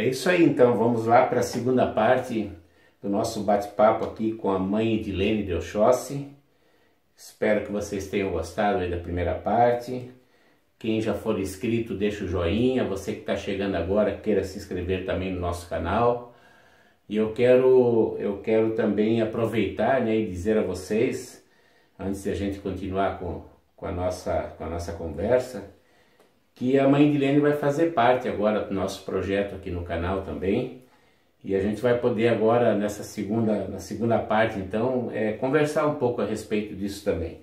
isso aí, então, vamos lá para a segunda parte do nosso bate-papo aqui com a mãe Edilene de Oxóssi. Espero que vocês tenham gostado aí da primeira parte. Quem já for inscrito, deixa o joinha. Você que está chegando agora, queira se inscrever também no nosso canal. E eu quero também aproveitar, né, e dizer a vocês, antes de a gente continuar com a nossa conversa, que a mãe Edilene vai fazer parte agora do nosso projeto aqui no canal também. E a gente vai poder agora, na segunda parte, então, conversar um pouco a respeito disso também.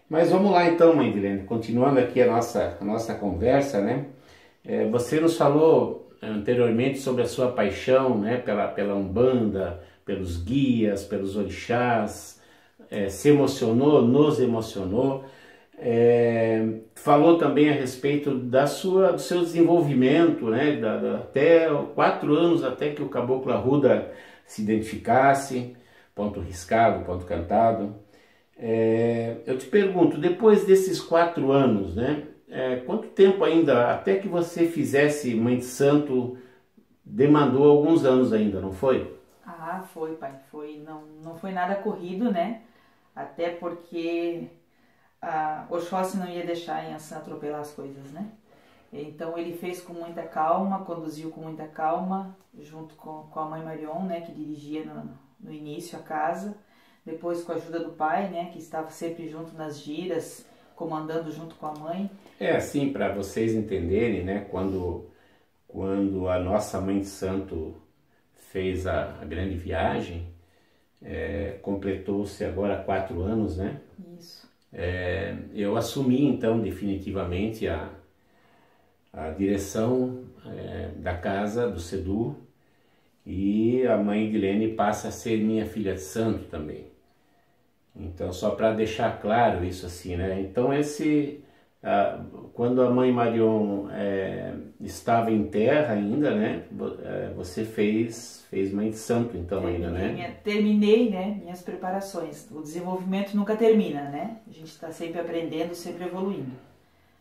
Mas vamos lá então, mãe Edilene, continuando aqui a nossa conversa, né? Você nos falou anteriormente sobre a sua paixão, né, pela Umbanda, pelos guias, pelos orixás, se emocionou, nos emocionou. Falou também a respeito do seu desenvolvimento, né, até 4 anos até que o Caboclo Arruda se identificasse, ponto riscado, ponto cantado. Eu te pergunto, depois desses 4 anos, né, quanto tempo ainda, até que você fizesse Mãe de Santo, demandou alguns anos ainda, não foi? Ah, foi, pai, não foi nada corrido, né, até porque Oxóssi não ia deixar a Yansan atropelar as coisas, né? Então ele fez com muita calma, conduziu com muita calma, junto com a mãe Marion, né, que dirigia no início a casa, depois com a ajuda do pai, né, que estava sempre junto nas giras, comandando junto com a mãe. Assim, para vocês entenderem, né, quando a nossa Mãe de Santo fez a grande viagem, completou-se agora 4 anos, né? Isso. Eu assumi então definitivamente a direção da casa do CEDU, e a mãe Edilene passa a ser minha filha de santo também. Então, só para deixar claro isso assim, né? Então quando a mãe Marion estava em terra ainda, né? Você fez mãe de santo então ainda, né? Terminei, né, minhas preparações. O desenvolvimento nunca termina, né? A gente está sempre aprendendo, sempre evoluindo.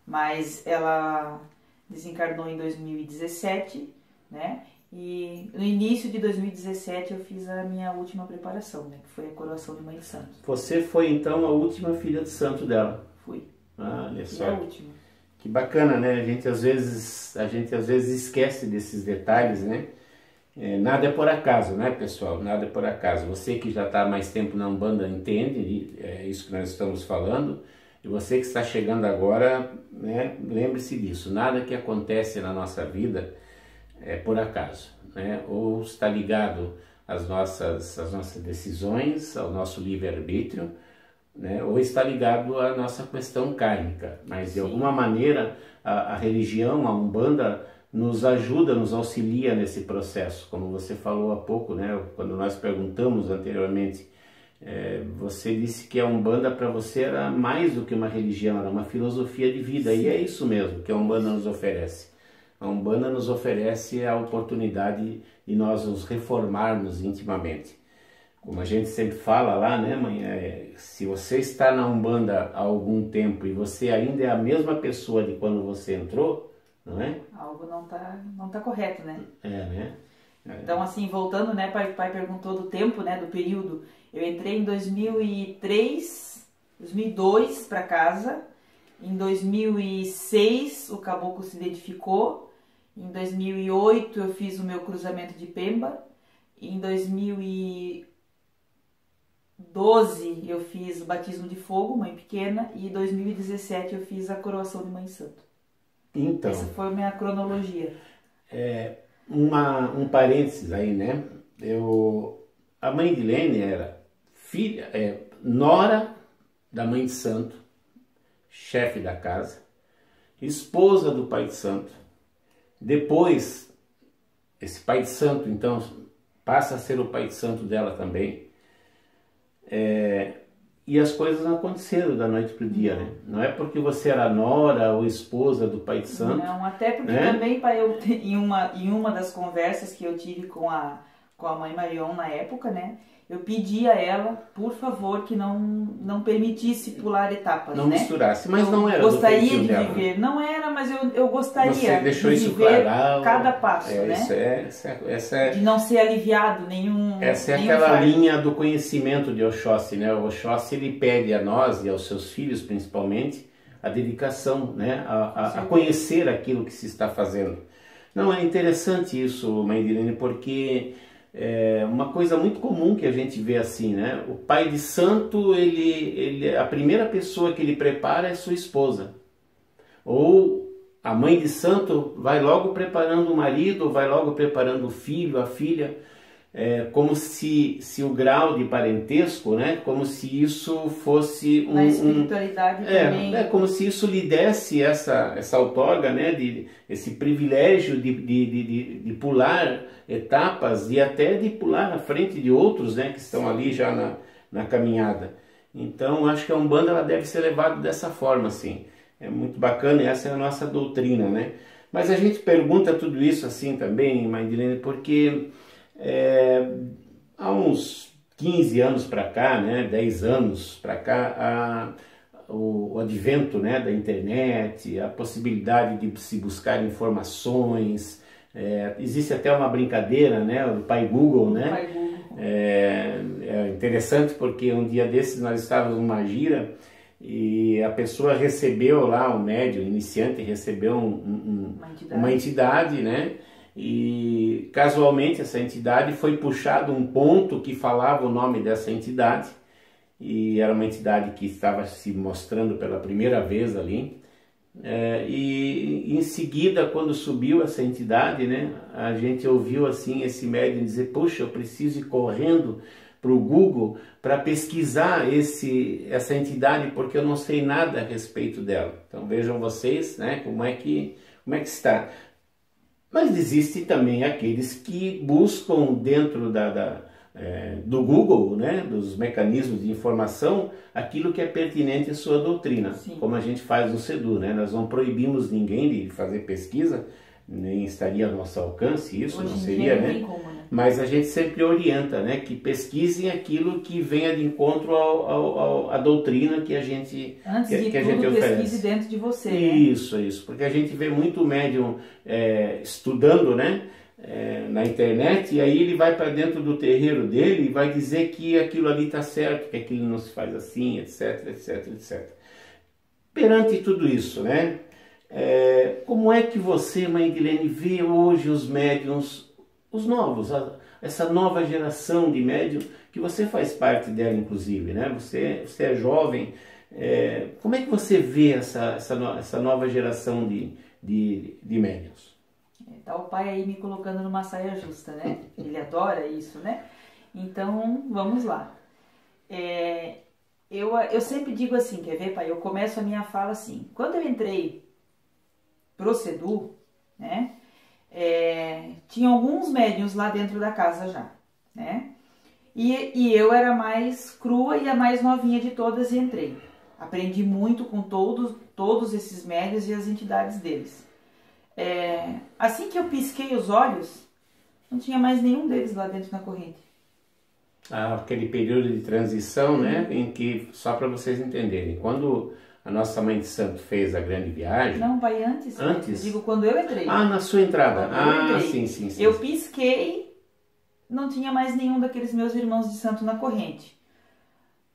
Mas ela desencarnou em 2017, né? E no início de 2017 eu fiz a minha última preparação, né? Que foi a coroação de mãe de santo. Você foi então a última filha de santo dela? Fui. Olha só. E a última. Que bacana, né? A gente às vezes esquece desses detalhes, né? Nada é por acaso, né, pessoal? Nada é por acaso. Você que já está há mais tempo na Umbanda entende isso que nós estamos falando. E você que está chegando agora, né, lembre-se disso. Nada que acontece na nossa vida é por acaso, né? Ou está ligado às nossas decisões, ao nosso livre-arbítrio, né? Ou está ligado à nossa questão kármica. Mas de alguma maneira a religião, a Umbanda, nos ajuda, nos auxilia nesse processo. Como você falou há pouco, né? Quando nós perguntamos anteriormente, você disse que a Umbanda para você era mais do que uma religião, era uma filosofia de vida. Sim. E é isso mesmo que a Umbanda nos oferece. A Umbanda nos oferece a oportunidade de nós nos reformarmos intimamente. Como a gente sempre fala lá, né, mãe? Se você está na Umbanda há algum tempo e você ainda é a mesma pessoa de quando você entrou, não é? Algo não tá correto, né? Né? Então, assim, voltando, né, pai perguntou do tempo, né, do período. Eu entrei em 2003, 2002 para casa. Em 2006 o Caboclo se identificou. Em 2008 eu fiz o meu cruzamento de Pemba. Em 2012 eu fiz o batismo de fogo, mãe pequena. E em 2017 eu fiz a coroação de mãe santo. Então, essa foi a minha cronologia. Um parênteses aí, né? A mãe Edilene era filha, nora da mãe de santo, chefe da casa, esposa do pai de santo. Depois, esse pai de santo, então, passa a ser o pai de santo dela também. E as coisas não aconteceram da noite para o dia, né? Não é porque você era nora ou esposa do pai de santo. Não, até porque também, pai, em uma das conversas que eu tive com a com a mãe Marion na época, né? Eu pedi a ela, por favor, que não permitisse pular etapas, não né? misturasse, mas não era gostaria do feitio de dela, viver, não era, mas eu gostaria Você deixou de isso viver claro, cada passo, né? Essa é, de não ser aliviado essa é nenhum aquela fardo. linha do conhecimento de Oxóssi, né? O Oxóssi, ele pede a nós e aos seus filhos, principalmente, a dedicação, né? A conhecer aquilo que se está fazendo. Não, é interessante isso, Mãe Direne, porque é uma coisa muito comum que a gente vê assim, né? O pai de santo, a primeira pessoa que ele prepara é sua esposa. Ou a mãe de santo vai logo preparando o marido, vai logo preparando o filho, a filha, como se o grau de parentesco, né? Como se isso fosse Na espiritualidade também. como se isso lhe desse essa outorga, né? Esse privilégio de pular etapas e até de pular na frente de outros, né? Que estão ali já na caminhada. Então, acho que a Umbanda ela deve ser levada dessa forma, assim. É muito bacana e essa é a nossa doutrina, né? Mas a gente pergunta tudo isso assim também, Mãe Direne, porque há uns 15 anos para cá, né, 10 anos para cá, o advento, né, da internet, a possibilidade de se buscar informações, existe até uma brincadeira, né, do pai Google, né? Pai Google. É interessante porque um dia desses nós estávamos numa gira e a pessoa recebeu lá, o médium iniciante recebeu uma entidade, né? E casualmente essa entidade foi puxado um ponto que falava o nome dessa entidade e era uma entidade que estava se mostrando pela primeira vez ali. E em seguida, quando subiu essa entidade, né, a gente ouviu assim esse médium dizer: puxa, eu preciso ir correndo para o Google para pesquisar essa entidade porque eu não sei nada a respeito dela. Então vejam vocês, né, como é que está. Mas existem também aqueles que buscam dentro do Google, né, dos mecanismos de informação, aquilo que é pertinente à sua doutrina. Sim. Como a gente faz no CEDU, né? Nós não proibimos ninguém de fazer pesquisa, nem estaria ao nosso alcance isso, hoje não seria, né? Tem como, né? Mas a gente sempre orienta, né, que pesquisem aquilo que venha de encontro à doutrina que a gente oferece. Pesquise dentro de você. Isso, porque a gente vê muito médium estudando, né, na internet, e aí ele vai para dentro do terreiro dele e vai dizer que aquilo ali está certo, que aquilo não se faz assim, etc, etc, etc. Perante tudo isso, né, como é que você, Mãe Edilene, vê hoje os médiums, os novos, essa nova geração de médium, que você faz parte dela, inclusive, né? Você é jovem, como é que você vê essa nova geração de médiums? Tá o pai aí me colocando numa saia justa, né? Ele adora isso, né? Então, vamos lá. Eu sempre digo assim, quer ver, pai? Eu começo a minha fala assim. Quando eu entrei pro CEDU, né? Tinha alguns médiuns lá dentro da casa já, né? E eu era a mais crua e a mais novinha de todas e entrei. Aprendi muito com todos esses médiuns e as entidades deles. Assim que eu pisquei os olhos, não tinha mais nenhum deles lá dentro na corrente. Aquele período de transição, né? Em que, só para vocês entenderem, quando a nossa Mãe de Santo fez a grande viagem... Não, pai, antes. Antes? Eu digo quando eu entrei. Na sua entrada. Sim. Eu pisquei, não tinha mais nenhum daqueles meus irmãos de santo na corrente.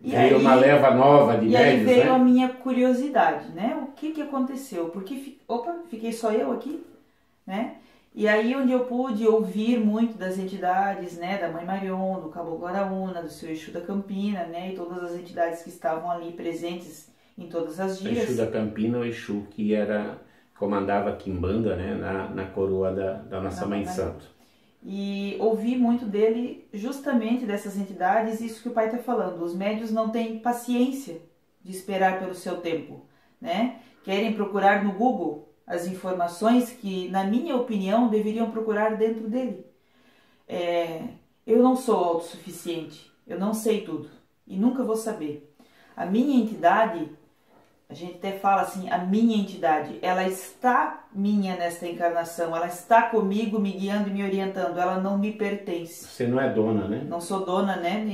Veio uma leva nova de médios, né? E aí veio a minha curiosidade, né? O que aconteceu? Porque, fiquei só eu aqui, né? E aí onde eu pude ouvir muito das entidades, né? Da Mãe Marion, do Caboclo Araúna, do seu Exu da Campina, né? E todas as entidades que estavam ali presentes em todas as dias. O Exu da Campina, o Exu que comandava a Quimbanda, né? Na coroa da nossa Mãe de Santo. E ouvi muito dele, justamente dessas entidades, isso que o pai está falando. Os médios não têm paciência de esperar pelo seu tempo, né? Querem procurar no Google as informações que, na minha opinião, deveriam procurar dentro dele. Eu não sou autossuficiente, eu não sei tudo e nunca vou saber. A minha entidade a gente até fala assim, a minha entidade, ela está minha nesta encarnação, ela está comigo, me guiando e me orientando, ela não me pertence. Você não é dona, né? Não sou dona, né?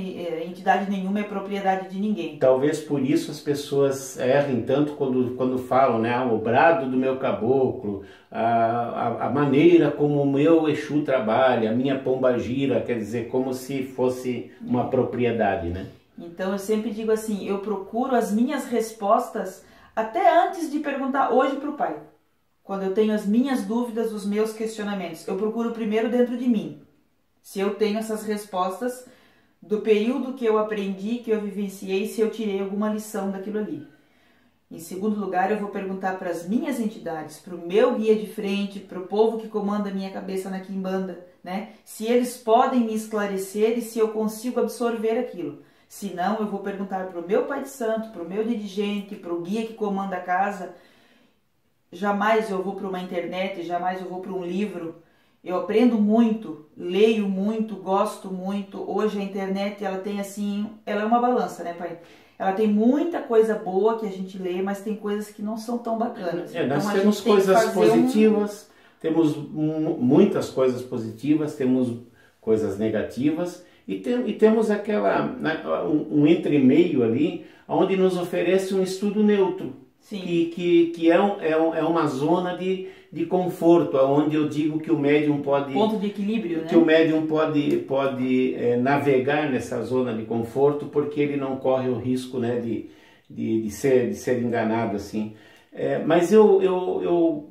Entidade nenhuma é propriedade de ninguém. Talvez por isso as pessoas errem tanto quando falam, né? O brado do meu caboclo, a maneira como o meu Exu trabalha, a minha pombagira, quer dizer, como se fosse uma propriedade, né? Então eu sempre digo assim, eu procuro as minhas respostas até antes de perguntar hoje para o pai. Quando eu tenho as minhas dúvidas, os meus questionamentos, eu procuro primeiro dentro de mim. Se eu tenho essas respostas do período que eu aprendi, que eu vivenciei, se eu tirei alguma lição daquilo ali. Em segundo lugar, eu vou perguntar para as minhas entidades, para o meu guia de frente, para o povo que comanda a minha cabeça na quimbanda, né? Se eles podem me esclarecer e se eu consigo absorver aquilo. Se não, eu vou perguntar para o meu pai de santo, para o meu dirigente, para o guia que comanda a casa. Jamais eu vou para uma internet, jamais eu vou para um livro. Eu aprendo muito, leio muito, gosto muito. Hoje a internet, ela tem assim, ela é uma balança, né, pai? Ela tem muita coisa boa que a gente lê, mas tem coisas que não são tão bacanas. Nós temos coisas positivas, temos muitas coisas positivas, temos coisas negativas e temos um entremeio ali, onde nos oferece um estudo neutro. Sim. Que é uma zona de conforto, onde eu digo que o médium pode... Ponto de equilíbrio, né? Que o médium pode navegar nessa zona de conforto, porque ele não corre o risco, né, de ser enganado, assim. Mas eu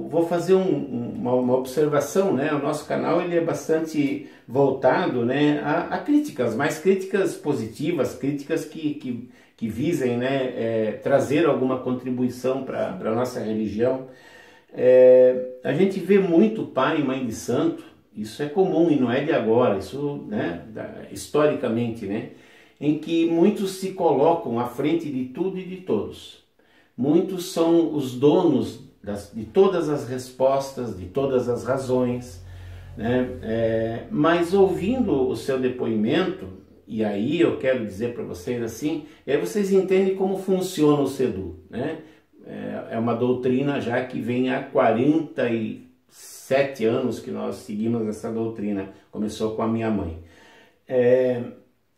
vou fazer uma observação, né? O nosso canal ele é bastante voltado, né, a críticas, mas críticas positivas, críticas que visem, né, trazer alguma contribuição para a nossa religião. A gente vê muito pai e mãe de santo, isso é comum e não é de agora, isso, né, historicamente, né, em que muitos se colocam à frente de tudo e de todos. Muitos são os donos de todas as respostas, de todas as razões, né, mas ouvindo o seu depoimento, e aí eu quero dizer para vocês assim, e aí vocês entendem como funciona o CEDU, né? É uma doutrina já que vem há 47 anos que nós seguimos essa doutrina, começou com a minha mãe.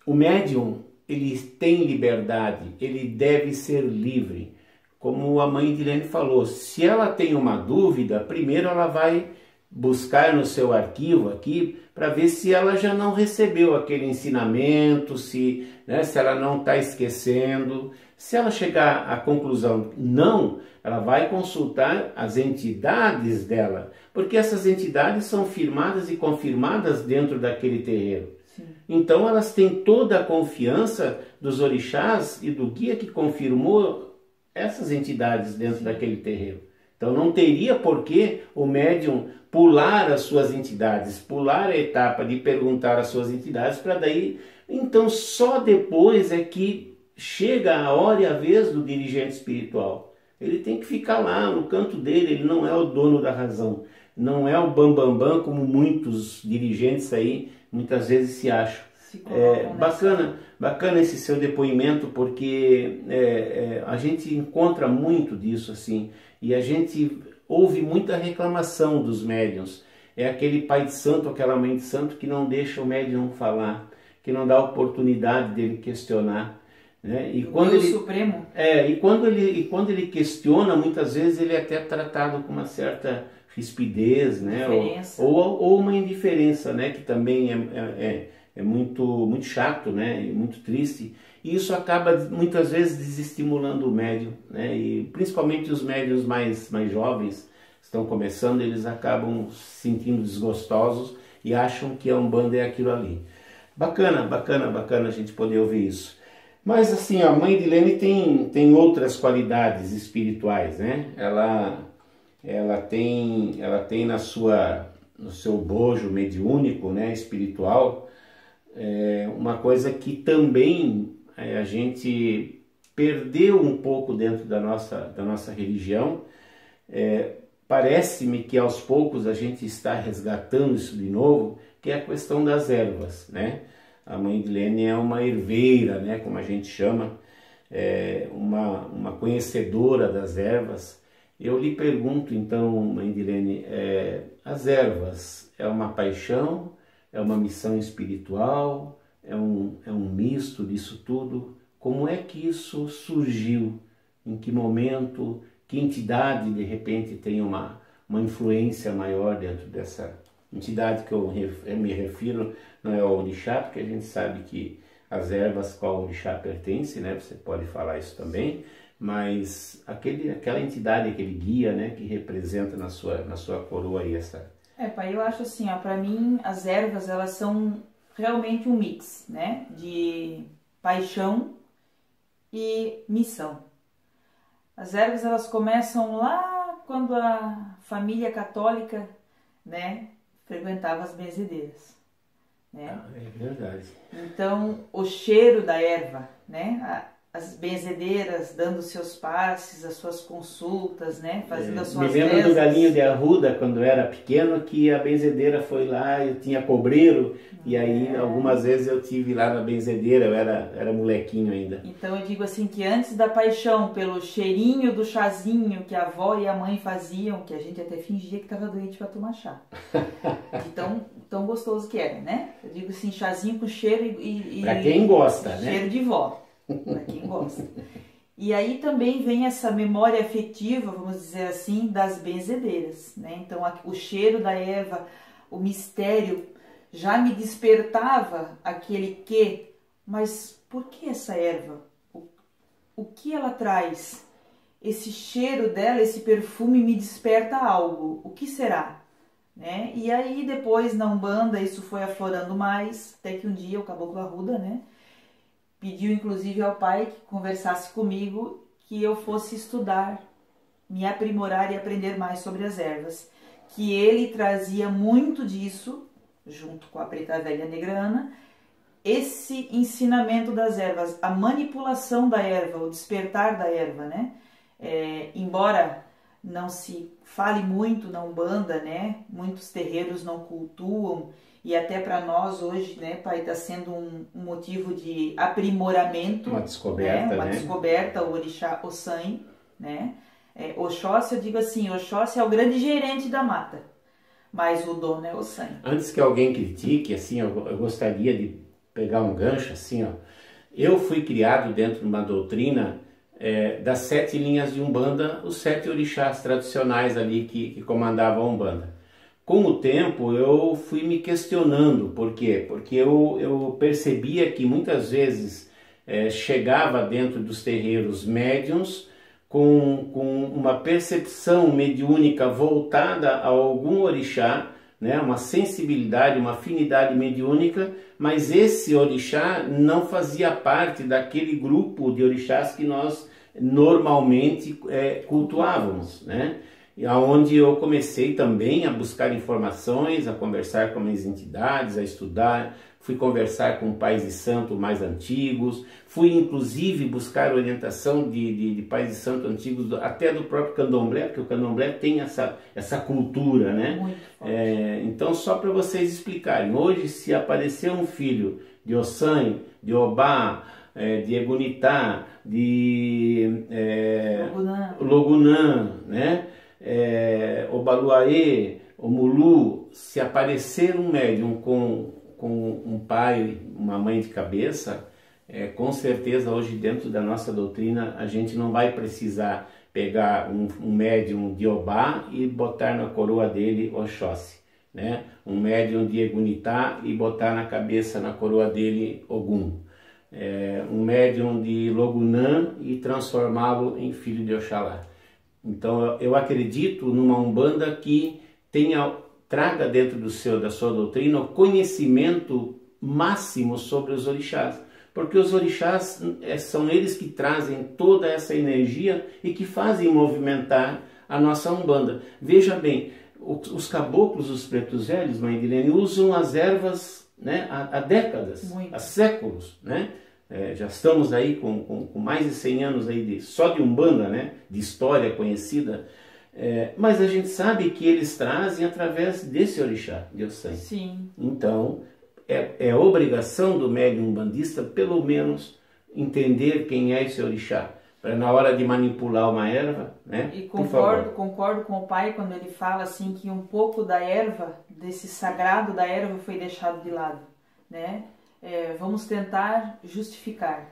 O médium, ele tem liberdade, ele deve ser livre. Como a mãe de Lene falou, se ela tem uma dúvida, primeiro ela vai buscar no seu arquivo aqui para ver se ela já não recebeu aquele ensinamento, se ela não está esquecendo. Se ela chegar à conclusão não, ela vai consultar as entidades dela, porque essas entidades são firmadas e confirmadas dentro daquele terreiro. Sim. Então elas têm toda a confiança dos orixás e do guia que confirmou essas entidades dentro daquele terreiro. Então não teria por que o médium pular as suas entidades, pular a etapa de perguntar às suas entidades, para daí, então só depois é que chega a hora e a vez do dirigente espiritual. Ele tem que ficar lá no canto dele, ele não é o dono da razão, não é o bambambam como muitos dirigentes aí muitas vezes se acham. Bacana esse seu depoimento, porque a gente encontra muito disso assim, e a gente ouve muita reclamação dos médiuns. É aquele pai de santo, aquela mãe de santo que não deixa o médium falar, que não dá oportunidade dele questionar, né? E quando ele, Supremo. E quando ele questiona, muitas vezes ele é até tratado com uma certa rispidez, né? Ou uma indiferença, né? Que também é muito chato, né? E muito triste. E isso acaba muitas vezes desestimulando o médium, né? E principalmente os médiuns mais jovens estão começando, eles acabam se sentindo desgostosos e acham que a Umbanda é aquilo ali. Bacana a gente poder ouvir isso. Mas assim, a mãe de Lene tem outras qualidades espirituais, né? Ela tem no seu bojo mediúnico, né, espiritual, uma coisa que também a gente perdeu um pouco dentro da nossa religião. Parece-me que aos poucos a gente está resgatando isso de novo, que é a questão das ervas, né? A mãe de Lene é uma herveira, né, como a gente chama. uma conhecedora das ervas. Eu lhe pergunto então, Mãe Direne, as ervas é uma paixão, é uma missão espiritual, é um misto disso tudo? Como é que isso surgiu? Em que momento, que entidade de repente tem uma influência maior dentro dessa entidade que eu me refiro? Não é o orixá, porque a gente sabe que as ervas qual orixá pertence, né? Você pode falar isso também, mas aquela entidade, aquele guia, né, que representa na sua coroa aí essa... Pai, eu acho assim, ó, para mim as ervas elas são realmente um mix, né, de paixão e missão. As ervas elas começam lá quando a família católica, né, frequentava as benzedeiras, né? É verdade. Então o cheiro da erva, né, as benzedeiras dando seus passes, as suas consultas, né, fazendo as suas rezas. Me lembro rezas. do galinho de arruda, quando eu era pequeno, que a benzedeira foi lá, eu tinha cobreiro, e aí algumas vezes eu tive lá na benzedeira, eu era molequinho ainda. Então eu digo assim que antes da paixão pelo cheirinho do chazinho que a avó e a mãe faziam, que a gente até fingia que estava doente para tomar chá. De tão gostoso que era, né? Eu digo assim, chazinho com cheiro e para quem gosta, né? Cheiro de vó. Para quem gosta. E aí também vem essa memória afetiva, vamos dizer assim, das benzedeiras, né? Então o cheiro da erva, o mistério já me despertava aquele quê, mas por que essa erva? O que ela traz? Esse cheiro dela, esse perfume me desperta algo. O que será? Né? E aí depois na Umbanda isso foi aflorando mais, até que um dia o Caboclo Arruda, né, pediu inclusive ao pai que conversasse comigo, que eu fosse estudar, me aprimorar e aprender mais sobre as ervas. Que ele trazia muito disso, junto com a Preta Velha Negrana, esse ensinamento das ervas, a manipulação da erva, o despertar da erva, né? Embora não se fale muito na Umbanda, né? Muitos terreiros não cultuam, e até para nós hoje, né, pai, está sendo um motivo de aprimoramento, uma descoberta, né? Uma né? descoberta, o orixá Ossan, né? Oxóssi, eu digo assim, Oxóssi é o grande gerente da mata, mas o dono é Ossan. Antes que alguém critique, assim, eu gostaria de pegar um gancho, assim, ó. Eu fui criado dentro de uma doutrina das 7 linhas de Umbanda, os 7 orixás tradicionais ali que comandavam a Umbanda. Com o tempo eu fui me questionando, por quê? Porque eu percebia que muitas vezes chegava dentro dos terreiros médiuns com uma percepção mediúnica voltada a algum orixá, né? Uma sensibilidade, uma afinidade mediúnica, mas esse orixá não fazia parte daquele grupo de orixás que nós normalmente cultuávamos, né? E aonde eu comecei também a buscar informações, a conversar com minhas entidades, a estudar, fui conversar com pais de santo mais antigos, fui inclusive buscar orientação de pais de santo antigos, até do próprio candomblé, porque o candomblé tem essa cultura, né? Muito forte. Então, só para vocês explicarem, hoje se aparecer um filho de Ossan, de Obá, de Egunitá, de Logunã, né? Obaluaê, Omulu, se aparecer um médium com um pai, uma mãe de cabeça, com certeza hoje dentro da nossa doutrina a gente não vai precisar pegar um médium de Obá e botar na coroa dele Oxóssi, né? Um médium de Egunitá e botar na cabeça, na coroa dele Ogum. Um médium de Logunã e transformá-lo em filho de Oxalá. Então eu acredito numa Umbanda que traga dentro da sua doutrina o conhecimento máximo sobre os orixás, porque os orixás são eles que trazem toda essa energia e que fazem movimentar a nossa Umbanda. Veja bem, os caboclos, os pretos velhos, Mãe Direne, usam as ervas, né, há décadas, há séculos, né? Já estamos aí com mais de 100 anos aí só de Umbanda, né? De história conhecida, mas a gente sabe que eles trazem através desse orixá, de Ossan. Sim. Então, é obrigação do médium umbandista, pelo menos, entender quem é esse orixá, para na hora de manipular uma erva, né? E concordo com o pai quando ele fala assim que um pouco da erva, desse sagrado da erva foi deixado de lado, né? Vamos tentar justificar.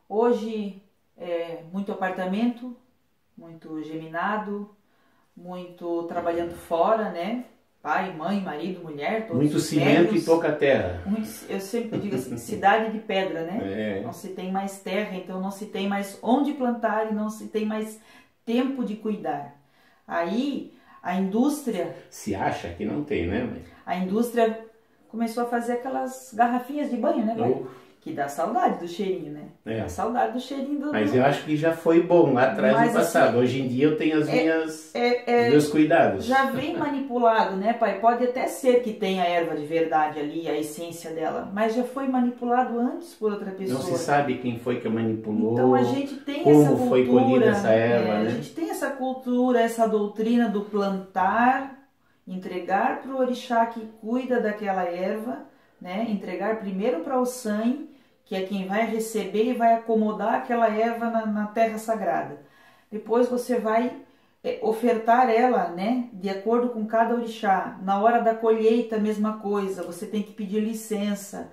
Hoje, muito apartamento, muito geminado, muito trabalhando fora, né? Pai, mãe, marido, mulher, todos muito os cimento médios, e pouca terra. eu sempre digo assim, cidade de pedra, né? Não se tem mais terra, então não se tem mais onde plantar e não se tem mais tempo de cuidar. Aí a indústria... Se acha que não tem, né, mãe? A indústria começou a fazer aquelas garrafinhas de banho, né, pai? Que dá saudade do cheirinho, né? Dá saudade do cheirinho do... Mas eu acho que já foi bom lá atrás no passado. Assim, hoje em dia eu tenho os meus cuidados. Já vem manipulado, né, pai? Pode até ser que tenha erva de verdade ali, a essência dela, mas já foi manipulado antes por outra pessoa. Não se sabe quem foi que manipulou, então a gente tem como essa cultura, foi colhida essa erva, né? A gente tem essa cultura, essa doutrina do plantar, entregar para o orixá que cuida daquela erva, né? Entregar primeiro para o sangue, que é quem vai receber e vai acomodar aquela erva na terra sagrada. Depois você vai ofertar ela, né, de acordo com cada orixá. Na hora da colheita, a mesma coisa, você tem que pedir licença.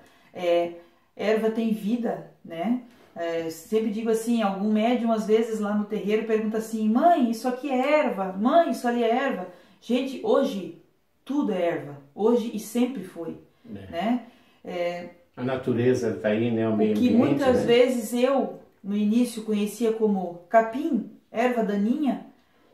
Erva tem vida, né? Sempre digo assim, algum médium às vezes lá no terreiro pergunta assim: mãe, isso aqui é erva? Mãe, isso ali é erva? Gente, hoje tudo é erva. Hoje e sempre foi, né? A natureza está aí, né? O meio ambiente, que muitas vezes eu, no início, conhecia como capim, erva daninha,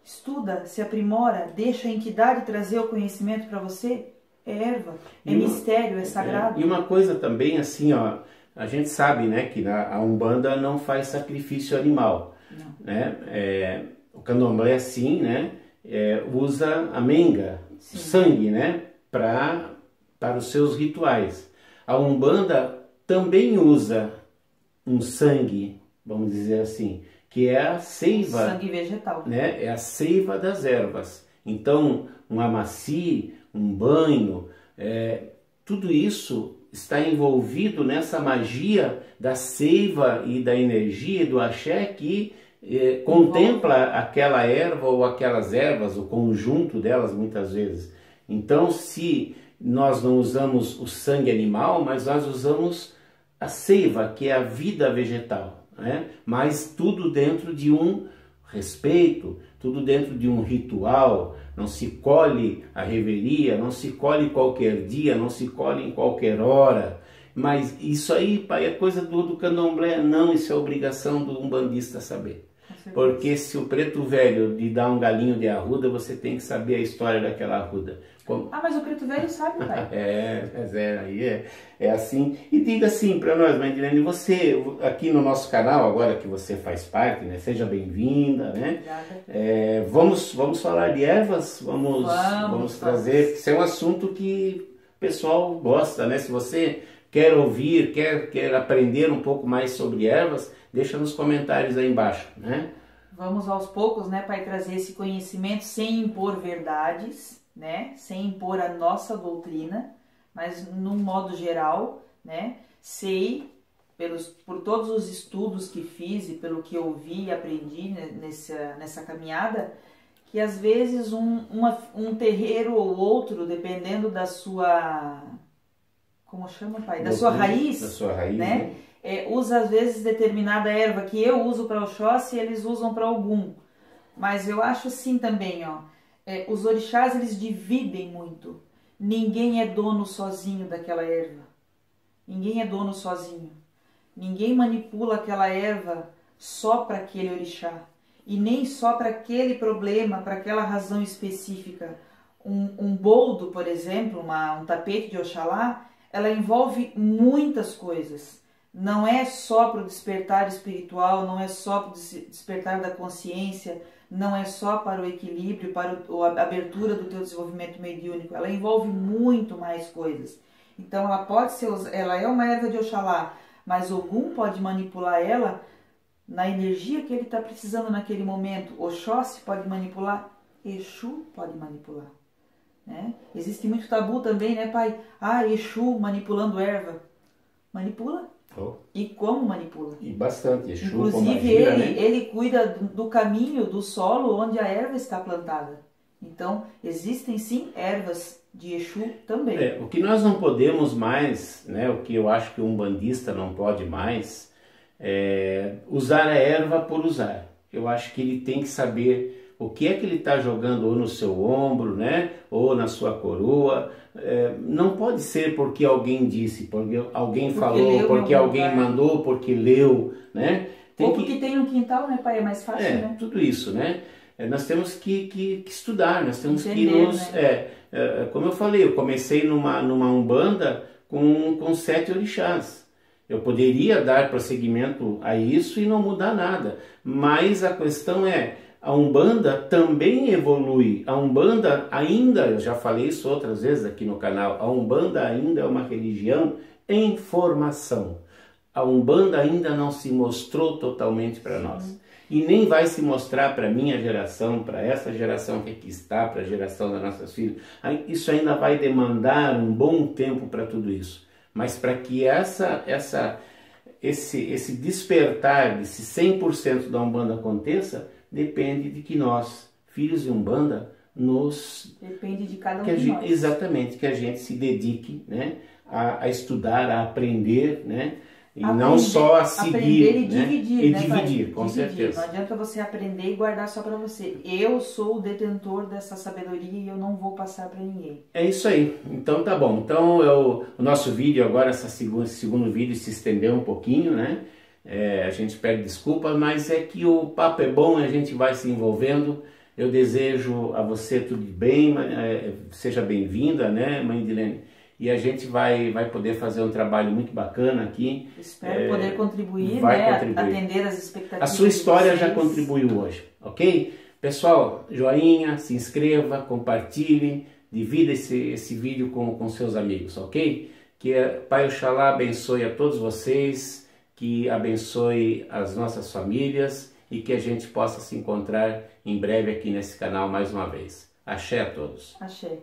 estuda, se aprimora, deixa a entidade trazer o conhecimento para você, é erva, mistério, é sagrado. E uma coisa também, assim, ó, a gente sabe, né, que a Umbanda não faz sacrifício animal, né? O Candomblé, sim, né, usa a menga, o sangue, né, para os seus rituais. A Umbanda também usa um sangue, vamos dizer assim, que é a seiva. Sangue vegetal. Né? É a seiva das ervas. Então, um amaci, um banho, tudo isso está envolvido nessa magia da seiva e da energia do axé que contempla aquela erva ou aquelas ervas, o conjunto delas muitas vezes. Então, se nós não usamos o sangue animal, mas nós usamos a seiva, que é a vida vegetal, né? Mas tudo dentro de um respeito, tudo dentro de um ritual. Não se colhe a reveria, não se colhe qualquer dia, não se colhe em qualquer hora. Mas isso aí, pai, é coisa do candomblé? Não, isso é obrigação do umbandista saber. Porque se o preto velho lhe dá um galinho de arruda, você tem que saber a história daquela arruda. Mas o preto velho sabe, pai. Aí é assim. E diga assim para nós, mãe Dilene, você aqui no nosso canal, agora que você faz parte, né? Seja bem-vinda, né? Vamos falar de ervas, vamos trazer, isso é um assunto que o pessoal gosta, né? Se você quer ouvir, quer aprender um pouco mais sobre ervas, deixa nos comentários aí embaixo, né? Vamos aos poucos, né, pai, trazer esse conhecimento sem impor verdades, né? Sem impor a nossa doutrina, mas num modo geral, né? Sei, por todos os estudos que fiz e pelo que eu vi e aprendi nessa caminhada, que às vezes um terreiro ou outro, dependendo da sua... Como chama, pai? Da sua raiz. Da sua raiz, né? Usa às vezes determinada erva que eu uso para Oxóssi e eles usam para Ogum. Mas eu acho assim também, ó. Os orixás, eles dividem muito. Ninguém é dono sozinho daquela erva. Ninguém é dono sozinho. Ninguém manipula aquela erva só para aquele orixá. E nem só para aquele problema, para aquela razão específica. Um boldo, por exemplo, um tapete de Oxalá, ela envolve muitas coisas. Não é só para o despertar espiritual, não é só para o despertar da consciência, não é só para o equilíbrio, para a abertura do teu desenvolvimento mediúnico. Ela envolve muito mais coisas. Então ela pode ser, ela é uma erva de Oxalá, mas Ogum pode manipular ela na energia que ele está precisando naquele momento. Oxóssi pode manipular, Exu pode manipular. Né? Existe muito tabu também, né, pai? Exu manipulando erva. Manipula. Oh. E como manipula. E bastante. Exu, inclusive magia, né? ele cuida do caminho, do solo onde a erva está plantada. Então, existem sim ervas de Exu também. O que nós não podemos mais, né, o que eu acho que um umbandista não pode mais, é usar a erva por usar. Eu acho que ele tem que saber o que é que ele está jogando ou no seu ombro, né, ou na sua coroa. Não pode ser porque alguém disse, porque alguém falou, porque alguém mandou, porque leu, né? Ou porque tem um quintal, né, pai? É mais fácil, né? Tudo isso, né? Nós temos que estudar, nós temos que entender, nos... né? Como eu falei, eu comecei numa umbanda com 7 orixás. Eu poderia dar prosseguimento a isso e não mudar nada. Mas a questão é, a umbanda também evolui. A umbanda ainda, eu já falei isso outras vezes aqui no canal, a umbanda ainda é uma religião em formação. A umbanda ainda não se mostrou totalmente para nós. E nem vai se mostrar para a minha geração, para essa geração que aqui está, para a geração das nossas filhas. Isso ainda vai demandar um bom tempo para tudo isso. Mas para que esse despertar desse 100% da Umbanda aconteça, depende de que nós, filhos de Umbanda, depende de cada um de nós. Exatamente, que a gente se dedique, né, a estudar, a aprender, né? E não só a seguir, aprender e né? dividir, E né, dividir, com certeza. Não adianta você aprender e guardar só para você. Eu sou o detentor dessa sabedoria e eu não vou passar para ninguém. É isso aí. Então tá bom. Então o nosso vídeo agora, esse segundo vídeo se estendeu um pouquinho, né? A gente pede desculpa, mas é que o papo é bom e a gente vai se envolvendo. Eu desejo a você tudo de bem, seja bem-vinda, né, mãe Edilene? E a gente vai poder fazer um trabalho muito bacana aqui. Espero poder contribuir, né? Atender as expectativas. A sua história já contribuiu hoje, ok? Pessoal, joinha, se inscreva, compartilhe, divida esse vídeo com seus amigos, ok? Que Pai Oxalá abençoe a todos vocês, que abençoe as nossas famílias e que a gente possa se encontrar em breve aqui nesse canal mais uma vez. Axé a todos. Axé.